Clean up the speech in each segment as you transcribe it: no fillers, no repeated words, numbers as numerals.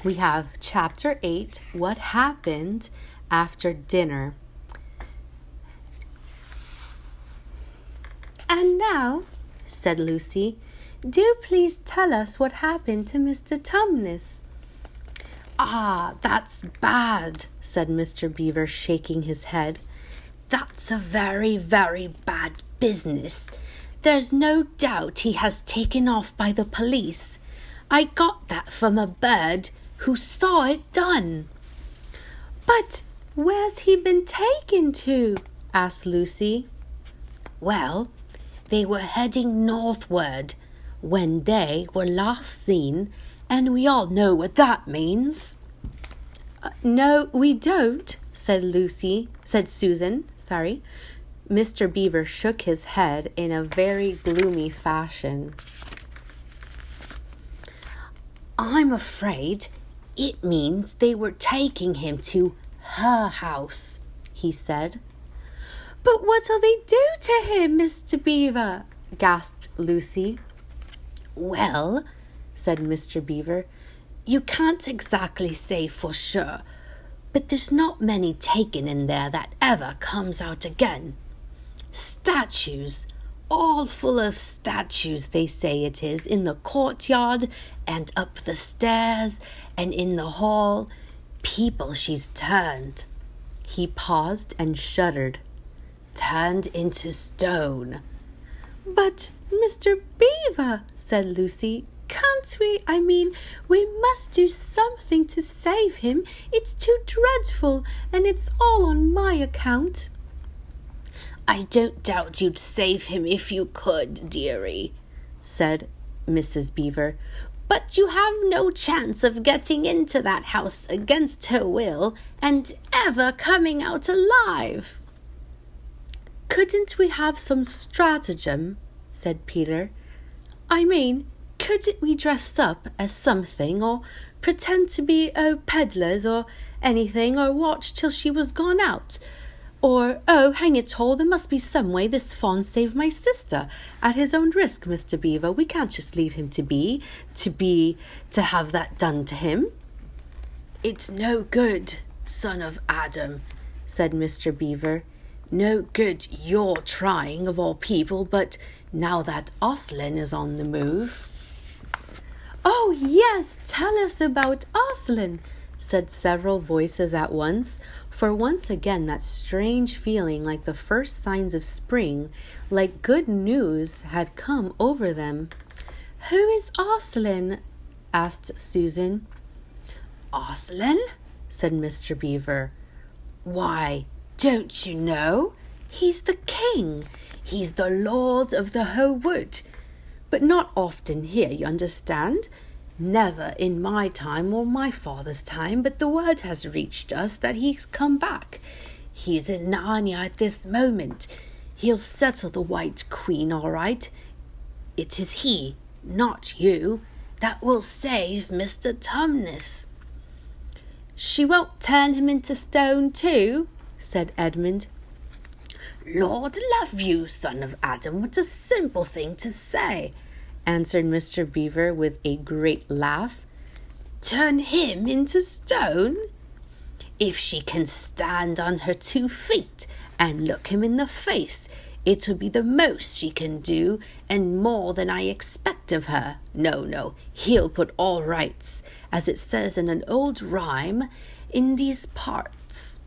we have Chapter 8, What Happened After Dinner. "And now," said Lucy, "do please tell us what happened to Mr. Tumnus." "Ah, that's bad," said Mr. Beaver, shaking his head. "That's a very, very bad business. There's no doubt he has taken off by the police. I got that from a bird who saw it done." "But where's he been taken to?" asked Lucy. "Well, they were heading northward when they were last seen, and we all know what that means." "No, we don't," said Susan. Mr. Beaver shook his head in a very gloomy fashion. "I'm afraid it means they were taking him to her house," he said. "But what'll they do to him, Mr. Beaver?" gasped Lucy. "Well," said Mr. Beaver, "you can't exactly say for sure, but there's not many taken in there that ever comes out again. Statues, all full of statues, they say it is, in the courtyard and up the stairs and in the hall. People she's turned." He paused and shuddered. "Turned into stone." "But, Mr. Beaver," said Lucy, "can't we? We must do something to save him. It's too dreadful, and it's all on my account." "I don't doubt you'd save him if you could, dearie," said Mrs. Beaver, "but you have no chance of getting into that house against her will and ever coming out alive." "Couldn't we have some stratagem?" said Peter. Couldn't we dress up as something, or pretend to be peddlers or anything, or watch till she was gone out? Or, hang it all, there must be some way this fawn saved my sister at his own risk, Mr. Beaver. We can't just leave him to have that done to him." "It's no good, son of Adam," said Mr. Beaver. "No good you're trying, of all people, but now that Aslan is on the move." "Oh, yes, tell us about Aslan," said several voices at once, for once again that strange feeling like the first signs of spring, like good news, had come over them. "Who is Aslan?" asked Susan. "Aslan?" said Mr. Beaver. "Why, don't you know? He's the king. He's the lord of the whole wood. But not often here, you understand. Never in my time or my father's time, but the word has reached us that he's come back. He's in Narnia at this moment. He'll settle the White Queen all right. It is he, not you, that will save Mr. Tumnus." "She won't turn him into stone too?" said Edmund. "Lord love you, son of Adam, what a simple thing to say," answered Mr. Beaver with a great laugh. "Turn him into stone? If she can stand on her 2 feet and look him in the face, it'll be the most she can do, and more than I expect of her. No, he'll put all rights, as it says in an old rhyme, in these parts.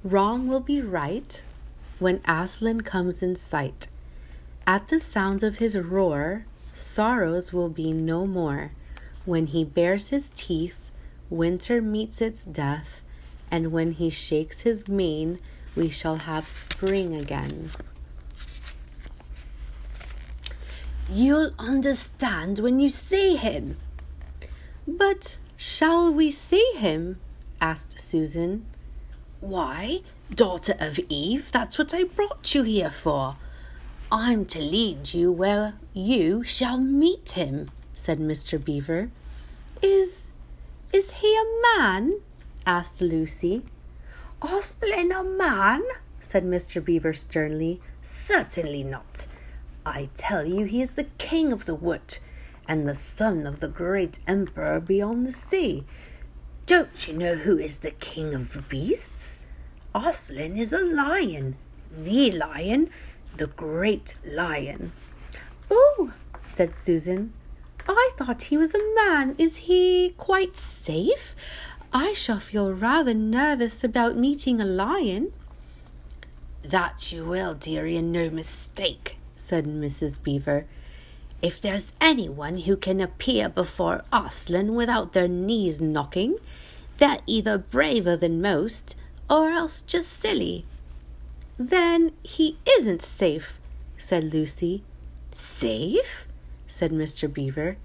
Wrong will be right when Aslan comes in sight. At the sound of his roar, sorrows will be no more. When he bares his teeth, winter meets its death, and when he shakes his mane, we shall have spring again." "You'll understand when you see him." "But shall we see him?" asked Susan. "Why, daughter of Eve, that's what I brought you here for. I'm to lead you where you shall meet him," said Mr. Beaver. Is he a man?" asked Lucy. "Aslan a man?" said Mr. Beaver sternly. "Certainly not. I tell you he is the king of the wood, and the son of the great emperor beyond the sea. Don't you know who is the king of beasts? Aslan is a lion, the great lion." "Oh," said Susan, "I thought he was a man. Is he quite safe? I shall feel rather nervous about meeting a lion." "That you will, dearie, and no mistake," said Mrs. Beaver. "If there's anyone who can appear before Aslan without their knees knocking, they're either braver than most, or else just silly." "Then he isn't safe," said Lucy. "Safe?" said Mr. Beaver.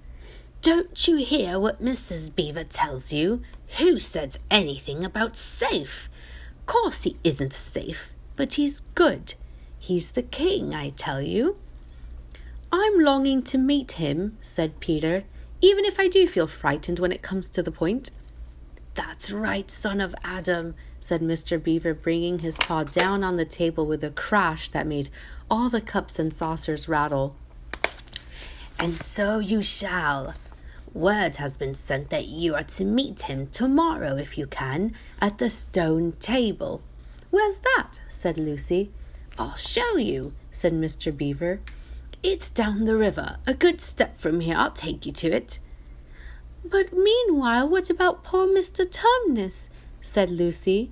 "Don't you hear what Mrs. Beaver tells you? Who said anything about safe? Course he isn't safe, but he's good. He's the king, I tell you." "I'm longing to meet him," said Peter, "even if I do feel frightened when it comes to the point." "That's right, son of Adam," said Mr. Beaver, bringing his paw down on the table with a crash that made all the cups and saucers rattle. "And so you shall. Word has been sent that you are to meet him tomorrow, if you can, at the stone table." "Where's that?" said Lucy. "I'll show you," said Mr. Beaver. "It's down the river, a good step from here. I'll take you to it." "But meanwhile, what about poor Mr. Tumnus?" said Lucy.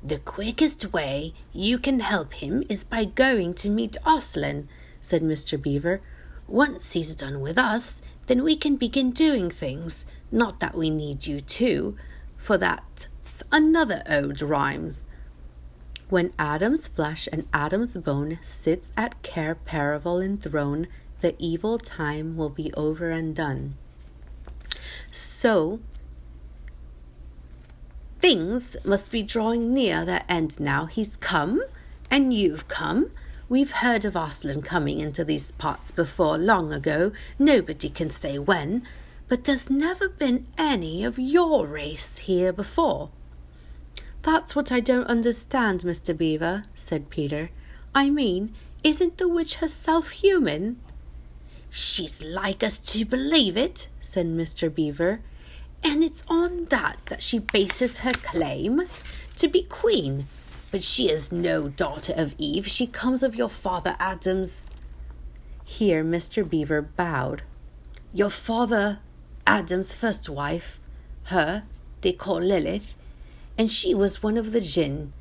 "The quickest way you can help him is by going to meet Aslan," said Mr. Beaver. "Once he's done with us, then we can begin doing things. Not that we need you too, for that's another ode rhymes. When Adam's flesh and Adam's bone sits at Cair Paravel enthroned, the evil time will be over and done." So, things must be drawing near their end now. He's come, and you've come. We've heard of Aslan coming into these parts before, long ago. Nobody can say when, but there's never been any of your race here before. "That's what I don't understand, Mr. Beaver," said Peter. "I mean, isn't the witch herself human?" "She's like us to believe it," said Mr. Beaver, "and it's on that she bases her claim to be queen. But she is no daughter of Eve. She comes of your father Adam's—" Here Mr. Beaver bowed. "Your father Adam's first wife, her they call Lilith, and she was one of the Jinn.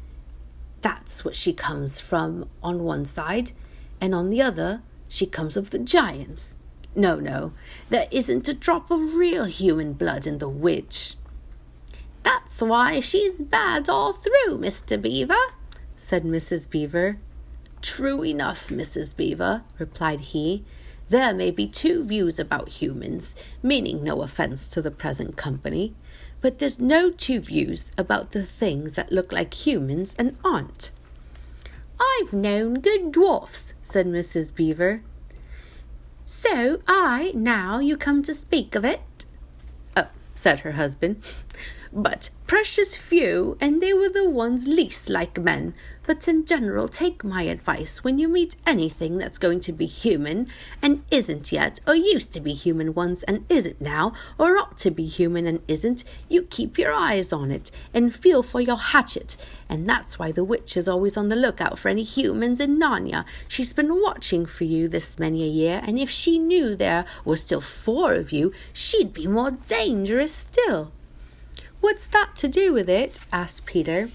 That's what she comes from on one side, and on the other she comes of the giants. No, there isn't a drop of real human blood in the witch." "That's why she's bad all through, Mr. Beaver," said Mrs. Beaver. "True enough, Mrs. Beaver," replied he. "There may be two views about humans, meaning no offence to the present company, but there's no two views about the things that look like humans and aren't." "I've known good dwarfs," said Mrs. Beaver. "So now you come to speak of it?" "Oh," said her husband, "but precious few, and they were the ones least like men. But in general, take my advice. When you meet anything that's going to be human and isn't yet, or used to be human once and isn't now, or ought to be human and isn't, you keep your eyes on it and feel for your hatchet. And that's why the witch is always on the lookout for any humans in Narnia. She's been watching for you this many a year, and if she knew there were still 4 of you, she'd be more dangerous still." "What's that to do with it?" asked Peter.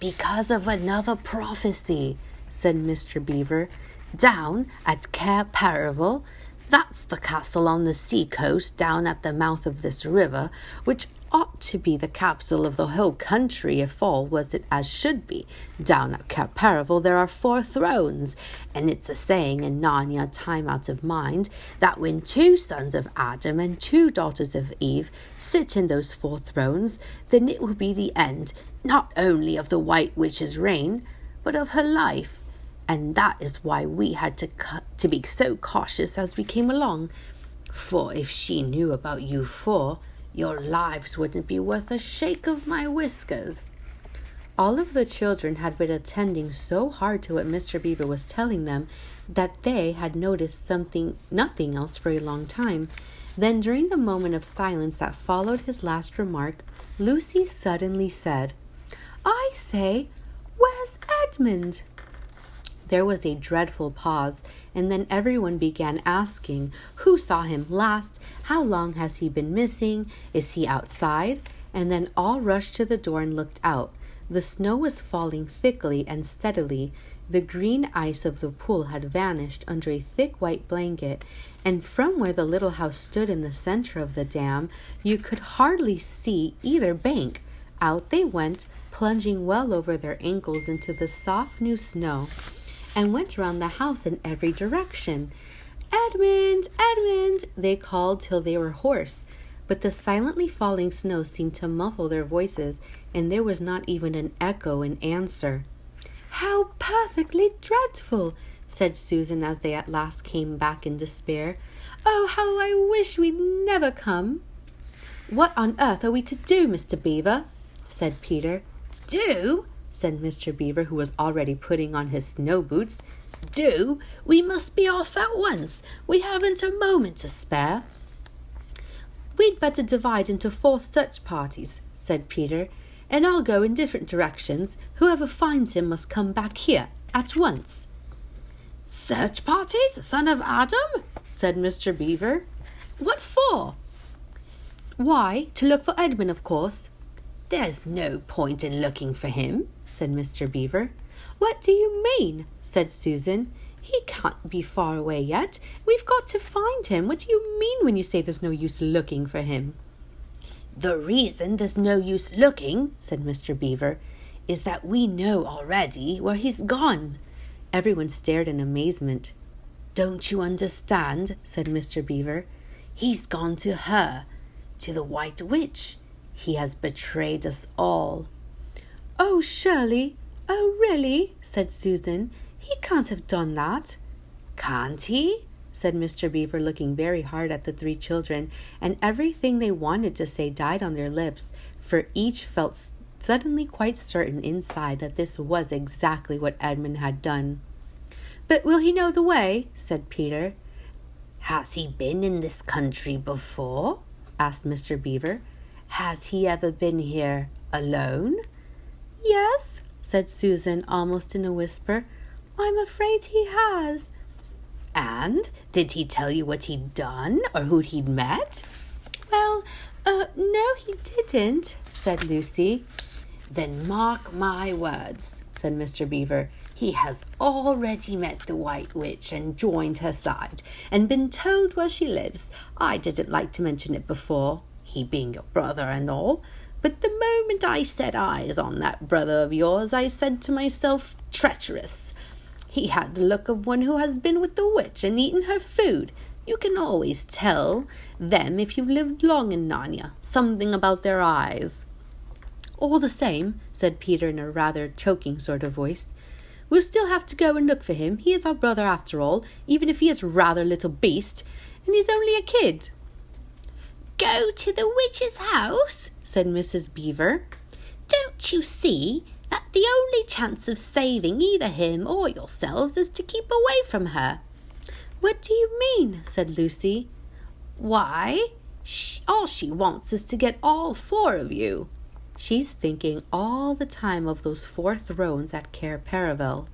"Because of another prophecy," said Mr. Beaver. "Down at Cair Paravel, that's the castle on the sea coast down at the mouth of this river, which ought to be the capital of the whole country if all was it as should be. Down at Cair Paravel there are 4 thrones, and it's a saying in Narnia, time out of mind, that when 2 sons of Adam and 2 daughters of Eve sit in those 4 thrones, then it will be the end, not only of the White Witch's reign, but of her life. And that is why we had to be so cautious as we came along. For if she knew about you 4, your lives wouldn't be worth a shake of my whiskers." All of the children had been attending so hard to what Mr. Beaver was telling them that they had noticed nothing else for a long time. Then, during the moment of silence that followed his last remark, Lucy suddenly said, "I say, where's Edmund?" There was a dreadful pause, and then everyone began asking, "Who saw him last? How long has he been missing? Is he outside?" And then all rushed to the door and looked out. The snow was falling thickly and steadily. The green ice of the pool had vanished under a thick white blanket, and from where the little house stood in the center of the dam, you could hardly see either bank. Out they went, plunging well over their ankles into the soft new snow, and went around the house in every direction. "Edmund! Edmund!" they called till they were hoarse. But the silently falling snow seemed to muffle their voices, and there was not even an echo in answer. "How perfectly dreadful!" said Susan as they at last came back in despair. "Oh, how I wish we'd never come!" "What on earth are we to do, Mr. Beaver?" said Peter. "Do?" said Mr. Beaver, who was already putting on his snow boots. "Do? We must be off at once. We haven't a moment to spare." "We'd better divide into 4 search parties," said Peter, "and I'll go in different directions. Whoever finds him must come back here at once." "Search parties, son of Adam?" said Mr. Beaver. "What for?" "Why, to look for Edmund, of course." "There's no point in looking for him," said Mr. Beaver. "What do you mean?" said Susan. "He can't be far away yet. We've got to find him. What do you mean when you say there's no use looking for him?" "The reason there's no use looking," said Mr. Beaver, "is that we know already where he's gone." Everyone stared in amazement. "Don't you understand?" said Mr. Beaver. "He's gone to her, to the White Witch. He has betrayed us all." "Oh, Shirley! Oh, really?" said Susan. "He can't have done that." "Can't he?" said Mr. Beaver, looking very hard at the 3 children, and everything they wanted to say died on their lips, for each felt suddenly quite certain inside that this was exactly what Edmund had done. "But will he know the way?" said Peter. "Has he been in this country before?" asked Mr. Beaver. "Has he ever been here alone?" "Yes," said Susan, almost in a whisper. "I'm afraid he has." "And did he tell you what he'd done or who he'd met?" "Well, no, he didn't," said Lucy. "Then mark my words," said Mr. Beaver. "He has already met the White Witch and joined her side and been told where she lives. I didn't like to mention it before, he being your brother and all, but the moment I set eyes on that brother of yours, I said to myself, treacherous. He had the look of one who has been with the witch and eaten her food. You can always tell them if you've lived long in Narnia, something about their eyes." "All the same," said Peter in a rather choking sort of voice, "we'll still have to go and look for him. He is our brother after all, even if he is rather a little beast, and he's only a kid." "Go to the witch's house?" said Mrs. Beaver. "Don't you see that the only chance of saving either him or yourselves is to keep away from her?" "What do you mean?" said Lucy. "Why, all she wants is to get all 4 of you." She's thinking all the time of those 4 thrones at Cair Paravel.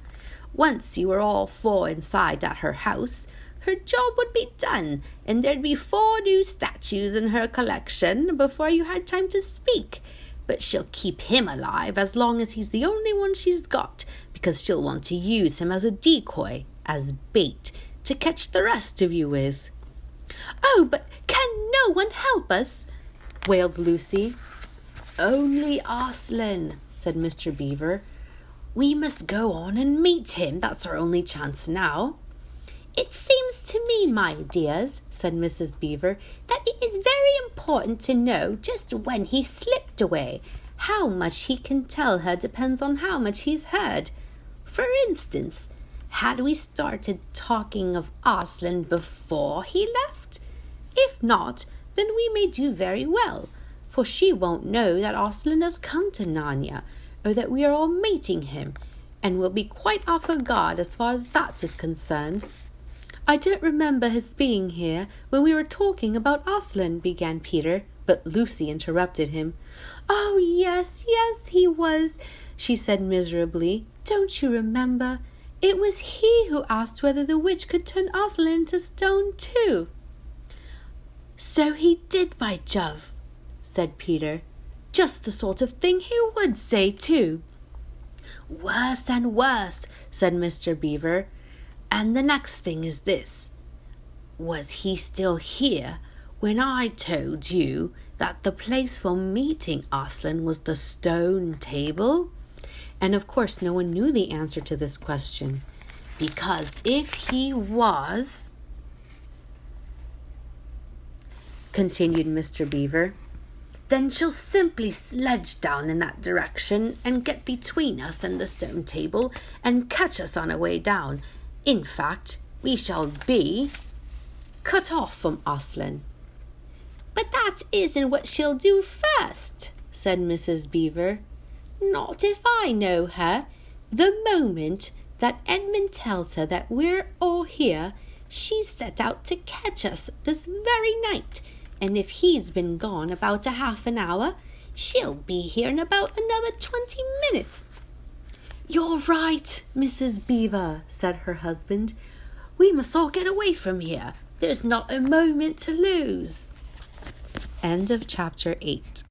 "Once you were all 4 inside at her house, her job would be done, and there'd be 4 new statues in her collection before you had time to speak. But she'll keep him alive as long as he's the only one she's got, because she'll want to use him as a decoy, as bait, to catch the rest of you with." "Oh, but can no one help us?" wailed Lucy. "Only Arslan," said Mr. Beaver. "We must go on and meet him. That's our only chance now." "It seems to me, my dears," said Mrs. Beaver, "that it is very important to know just when he slipped away. How much he can tell her depends on how much he's heard. For instance, had we started talking of Arslan before he left? If not, then we may do very well, for she won't know that Arslan has come to Narnia. or that we are all meeting him, and will be quite off her guard as far as that is concerned. I don't remember his being here when we were talking about Aslan, began Peter, but Lucy interrupted him. Oh, yes, he was, she said miserably. Don't you remember? It was he who asked whether the witch could turn Aslan into stone too. So he did, by Jove, said Peter. Just the sort of thing he would say too. Worse and worse, said Mr. Beaver. And the next thing is this. Was he still here when I told you that the place for meeting Aslan was the stone table? And of course no one knew the answer to this question, because if he was, continued Mr. Beaver, then she'll simply sledge down in that direction and get between us and the stone table and catch us on our way down. In fact, we shall be cut off from Aslan. But that isn't what she'll do first, said Mrs. Beaver. Not if I know her. The moment that Edmund tells her that we're all here, she's set out to catch us this very night, and if he's been gone about a half an hour, she'll be here in about another 20 minutes. You're right, Mrs. Beaver, said her husband. We must all get away from here. There's not a moment to lose. End of chapter 8.